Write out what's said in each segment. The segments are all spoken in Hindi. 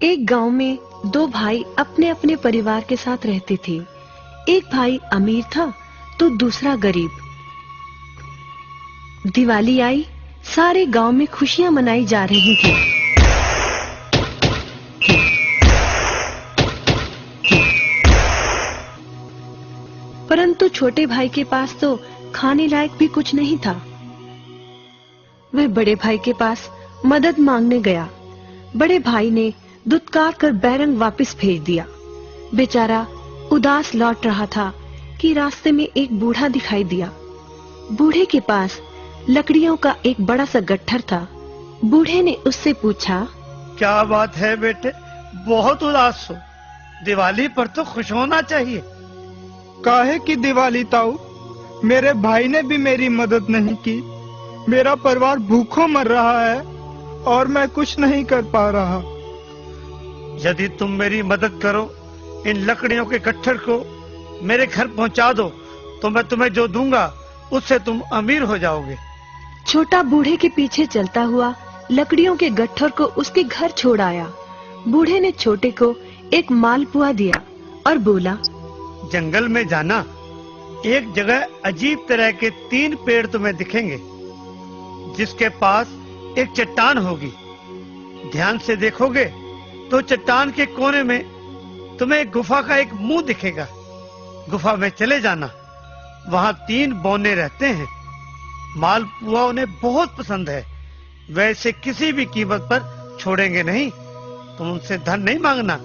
एक गांव में दो भाई अपने अपने परिवार के साथ रहते थे। एक भाई अमीर था तो दूसरा गरीब। दिवाली आई, सारे गांव में खुशियां मनाई जा रही थी। परंतु छोटे भाई के पास तो खाने लायक भी कुछ नहीं था। वह बड़े भाई के पास मदद मांगने गया। बड़े भाई ने दुत्कार कर बैरंग वापस भेज दिया। बेचारा उदास लौट रहा था कि रास्ते में एक बूढ़ा दिखाई दिया। बूढ़े के पास लकड़ियों का एक बड़ा सा गट्ठर था। बूढ़े ने उससे पूछा, क्या बात है बेटे, बहुत उदास हो? दिवाली पर तो खुश होना चाहिए। काहे की दिवाली ताऊ, मेरे भाई ने भी मेरी मदद नहीं की। मेरा परिवार भूखों मर रहा है और मैं कुछ नहीं कर पा रहा। यदि तुम मेरी मदद करो, इन लकड़ियों के गट्ठर को मेरे घर पहुंचा दो, तो मैं तुम्हें जो दूंगा उससे तुम अमीर हो जाओगे। छोटा बूढ़े के पीछे चलता हुआ लकड़ियों के गट्ठर को उसके घर छोड़ आया। बूढ़े ने छोटे को एक मालपुआ दिया और बोला, जंगल में जाना, एक जगह अजीब तरह के 3 पेड़ तुम्हें दिखेंगे, जिसके पास एक चट्टान होगी। ध्यान से देखोगे तो चट्टान के कोने में तुम्हें एक गुफा का एक मुंह दिखेगा। गुफा में चले जाना, वहां 3 बौने रहते हैं। मालपुआ उन्हें बहुत पसंद है, वैसे किसी भी कीमत पर छोड़ेंगे नहीं। तुम उनसे धन नहीं मांगना,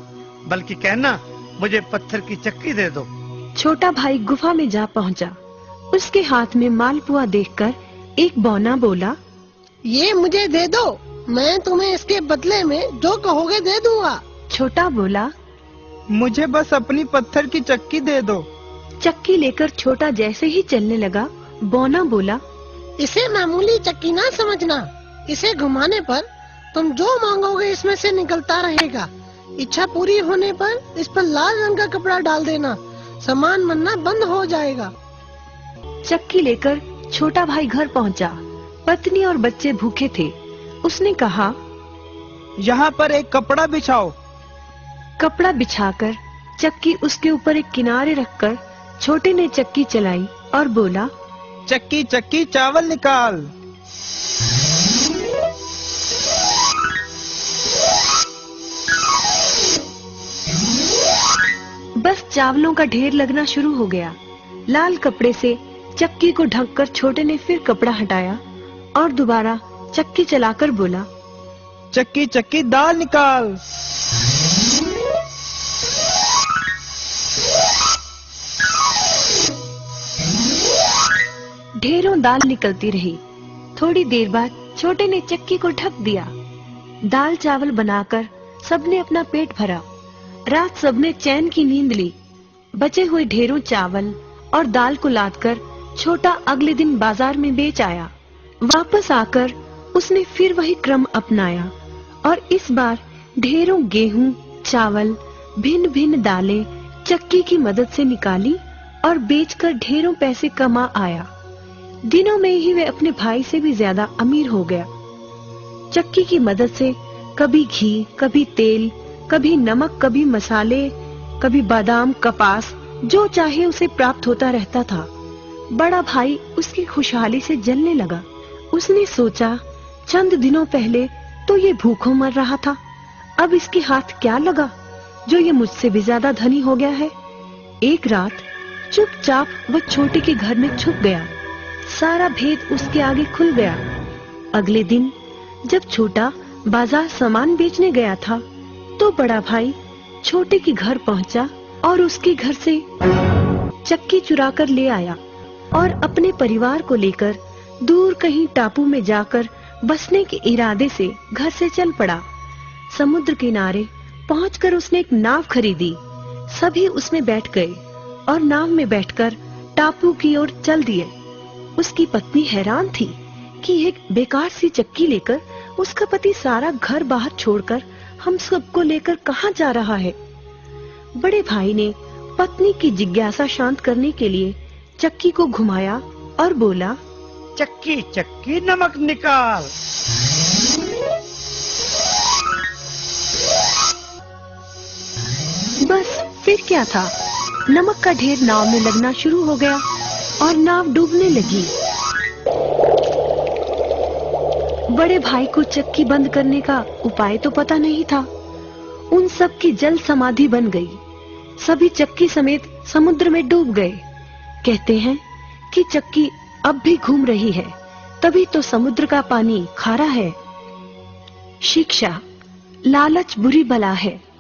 बल्कि कहना मुझे पत्थर की चक्की दे दो। छोटा भाई गुफा में जा पहुंचा। उसके हाथ में मालपुआ देखकर एक बौना बोला, ये मुझे दे दो, मैं तुम्हें इसके बदले में जो कहोगे दे दूंगा। छोटा बोला, मुझे बस अपनी पत्थर की चक्की दे दो। चक्की लेकर छोटा जैसे ही चलने लगा, बौना बोला, इसे मामूली चक्की ना समझना, इसे घुमाने पर तुम जो मांगोगे इसमें से निकलता रहेगा। इच्छा पूरी होने पर इस पर लाल रंग का कपड़ा डाल देना, सामान बनना बंद हो जाएगा। चक्की लेकर छोटा भाई घर पहुंचा। पत्नी और बच्चे भूखे थे। उसने कहा, यहाँ पर एक कपड़ा बिछाओ। कपड़ा बिछाकर चक्की उसके ऊपर एक किनारे रखकर छोटे ने चक्की चलाई और बोला, चक्की चक्की चावल निकाल। बस चावलों का ढेर लगना शुरू हो गया। लाल कपड़े से चक्की को ढककर छोटे ने फिर कपड़ा हटाया और दोबारा चक्की चलाकर बोला, चक्की चक्की दाल निकाल। ढेरों दाल निकलती रही। थोड़ी देर बाद छोटे ने चक्की को ढक दिया। दाल चावल बनाकर सबने अपना पेट भरा। रात सबने चैन की नींद ली। बचे हुए ढेरों चावल और दाल को लादकर छोटा अगले दिन बाजार में बेच आया। वापस आकर उसने फिर वही क्रम अपनाया और इस बार ढेरों गेहूं, चावल, भिन्न भिन्न दालें चक्की की मदद से निकाली और बेचकर ढेरों पैसे कमा आया। दिनों में ही वे अपने भाई से भी ज्यादा अमीर हो गया। चक्की की मदद से कभी घी, कभी तेल, कभी नमक, कभी मसाले, कभी बादाम, कपास, जो चाहे उसे प्राप्त होता रहता था। बड़ा भाई उसकी खुशहाली से जलने लगा। उसने सोचा, चंद दिनों पहले तो ये भूखों मर रहा था, अब इसके हाथ क्या लगा जो ये मुझसे भी ज्यादा धनी हो गया है। एक रात चुपचाप वह छोटे के घर में छुप गया। सारा भेद उसके आगे खुल गया। अगले दिन जब छोटा बाजार सामान बेचने गया था, तो बड़ा भाई छोटे के घर पहुंचा और उसके घर से चक्की चुरा कर ले आया और अपने परिवार को लेकर दूर कहीं टापू में जाकर बसने के इरादे से घर से चल पड़ा। समुद्र किनारे पहुंचकर उसने एक नाव खरीदी। सभी उसमें बैठ गए और नाव में बैठकर टापू की ओर चल दिए। उसकी पत्नी हैरान थी कि एक बेकार सी चक्की लेकर उसका पति सारा घर बाहर छोड़कर हम सबको लेकर कहाँ जा रहा है। बड़े भाई ने पत्नी की जिज्ञासा शांत करने के लिए चक्की को घुमाया और बोला, चक्की चक्की नमक निकाल। फिर क्या था, नमक का ढेर नाव में लगना शुरू हो गया और नाव डूबने लगी। बड़े भाई को चक्की बंद करने का उपाय तो पता नहीं था। उन सब की जल समाधि बन गई। सभी चक्की समेत समुद्र में डूब गए। कहते हैं कि चक्की अब भी घूम रही है, तभी तो समुद्र का पानी खारा है। शिक्षा, लालच बुरी बला है।